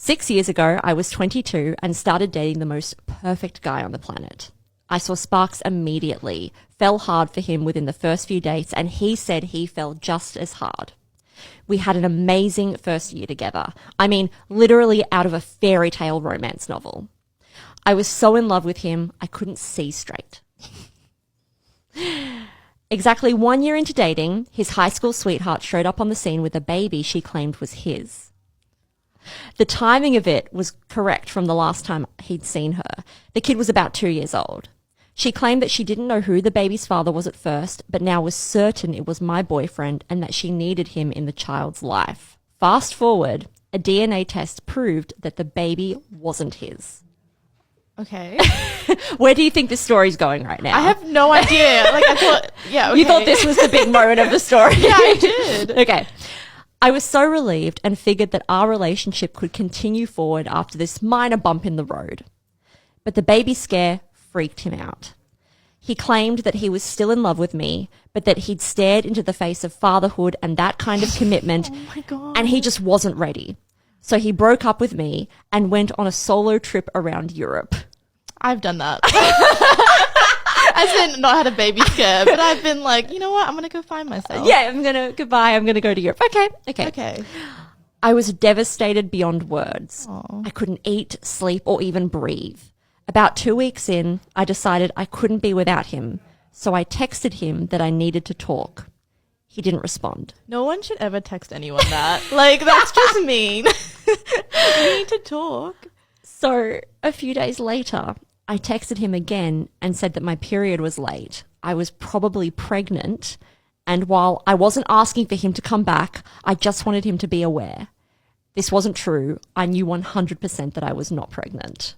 6 years ago, I was 22 and started dating the most perfect guy on the planet. I saw sparks immediately, fell hard for him within the first few dates, and he said he fell just as hard. We had an amazing first year together. I mean, literally out of a fairy tale romance novel. I was so in love with him, I couldn't see straight. Exactly 1 year into dating, his high school sweetheart showed up on the scene with a baby she claimed was his. The timing of it was correct from the last time he'd seen her. The kid was about 2 years old. She claimed that she didn't know who the baby's father was at first, but now was certain it was my boyfriend and that she needed him in the child's life. Fast forward, a DNA test proved that the baby wasn't his. Okay. Where do you think this story's going right now? I have no idea. Like, I thought, yeah, okay. You thought this was the big moment of the story. Yeah, I did. Okay. I was so relieved and figured that our relationship could continue forward after this minor bump in the road. But the baby scare freaked him out. He claimed that he was still in love with me, but that he'd stared into the face of fatherhood and that kind of commitment, Oh my God. and he just wasn't ready. So he broke up with me and went on a solo trip around Europe. I've done that. I said not had a baby scare, but I've been like, you know what? I'm going to go find myself. Yeah, I'm going to go to Europe. Okay. I was devastated beyond words. Aww. I couldn't eat, sleep, or even breathe. About 2 weeks in, I decided I couldn't be without him, so I texted him that I needed to talk. He didn't respond. No one should ever text anyone that. Like, that's just mean. You need to talk. So a few days later, I texted him again and said that my period was late. I was probably pregnant, and while I wasn't asking for him to come back, I just wanted him to be aware. This wasn't true. I knew 100% that I was not pregnant.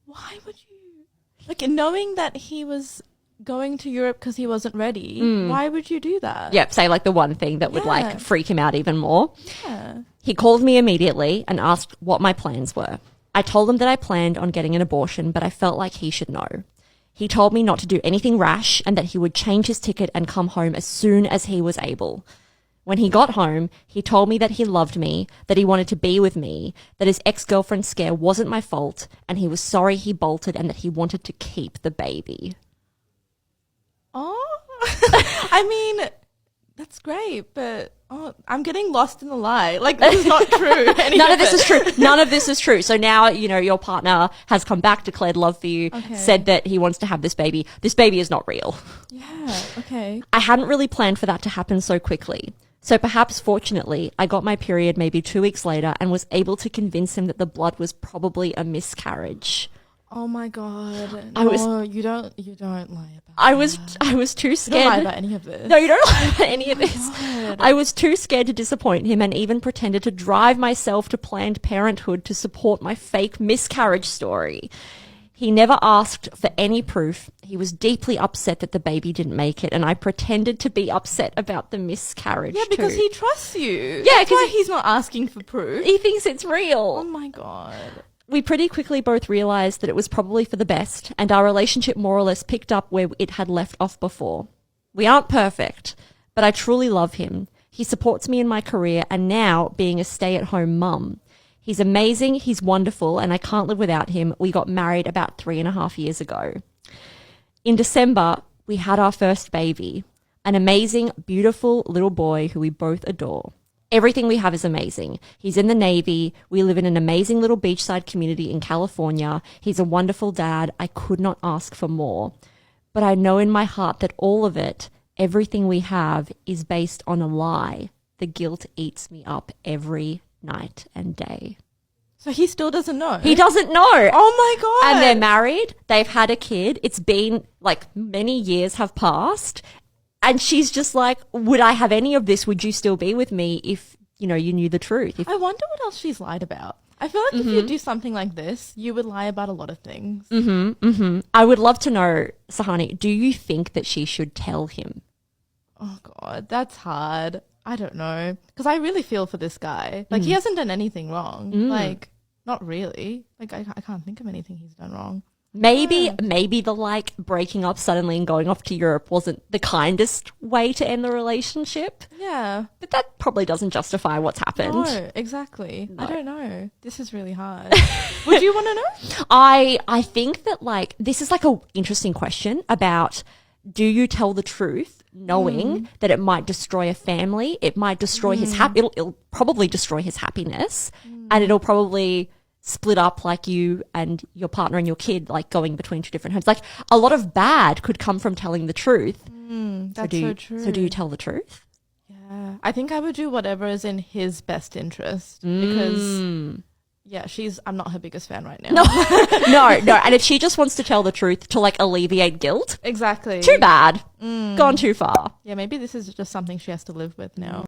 Why would you? Like, knowing that he was going to Europe because he wasn't ready, why would you do that? Yep, say like the one thing that would like freak him out even more. Yeah. He called me immediately and asked what my plans were. I told him that I planned on getting an abortion, but I felt like he should know. He told me not to do anything rash and that he would change his ticket and come home as soon as he was able. When he got home, he told me that he loved me, that he wanted to be with me, that his ex-girlfriend's scare wasn't my fault, and he was sorry he bolted and that he wanted to keep the baby. Oh, I mean, that's great, but I'm getting lost in the lie. Like, this is not true. None of this is true. None of this is true. So now, you know, your partner has come back, declared love for you, said that he wants to have this baby. This baby is not real. Yeah, okay. I hadn't really planned for that to happen so quickly. So perhaps, fortunately, I got my period maybe 2 weeks later and was able to convince him that the blood was probably a miscarriage. Oh my God. You don't lie about I was too scared. You don't lie about any of this. No, you don't lie about any of this. God. I was too scared to disappoint him and even pretended to drive myself to Planned Parenthood to support my fake miscarriage story. He never asked for any proof. He was deeply upset that the baby didn't make it, and I pretended to be upset about the miscarriage. Yeah, because too. he trusts you. Yeah, that's why he's not asking for proof. He thinks it's real. Oh my God. We pretty quickly both realized that it was probably for the best, and our relationship more or less picked up where it had left off before. We aren't perfect, but I truly love him. He supports me in my career and now being a stay-at-home mum. He's amazing, he's wonderful, and I can't live without him. We got married about 3.5 years ago. In December, we had our first baby, an amazing, beautiful little boy who we both adore. Everything we have is amazing. He's in the Navy. We live in an amazing little beachside community in California. He's a wonderful dad. I could not ask for more. But I know in my heart that all of it, everything we have, is based on a lie. The guilt eats me up every night and day. So he still doesn't know? He doesn't know. Oh my God. And they're married. They've had a kid. It's been like many years have passed. And she's just like, would I have any of this? Would you still be with me if, you know, you knew the truth? I wonder what else she's lied about. I feel like if you do something like this, you would lie about a lot of things. I would love to know, Sahani, do you think that she should tell him? Oh God, that's hard. I don't know. Because I really feel for this guy. Like, he hasn't done anything wrong. Like, not really. Like, I can't think of anything he's done wrong. Maybe the like breaking up suddenly and going off to Europe wasn't the kindest way to end the relationship. Yeah. But that probably doesn't justify what's happened. No, exactly. No. I don't know. This is really hard. Would you want to know? I think that like this is like a interesting question about, do you tell the truth knowing that it might destroy a family, it might destroy his it'll probably destroy his happiness, and it'll probably split up like you and your partner and your kid, like going between two different homes. Like a lot of bad could come from telling the truth. That's so true. So do you tell the truth? Yeah. I think I would do whatever is in his best interest because, yeah, I'm not her biggest fan right now. No. And if she just wants to tell the truth to like alleviate guilt, Exactly. too bad. Gone too far. Yeah, maybe this is just something she has to live with now.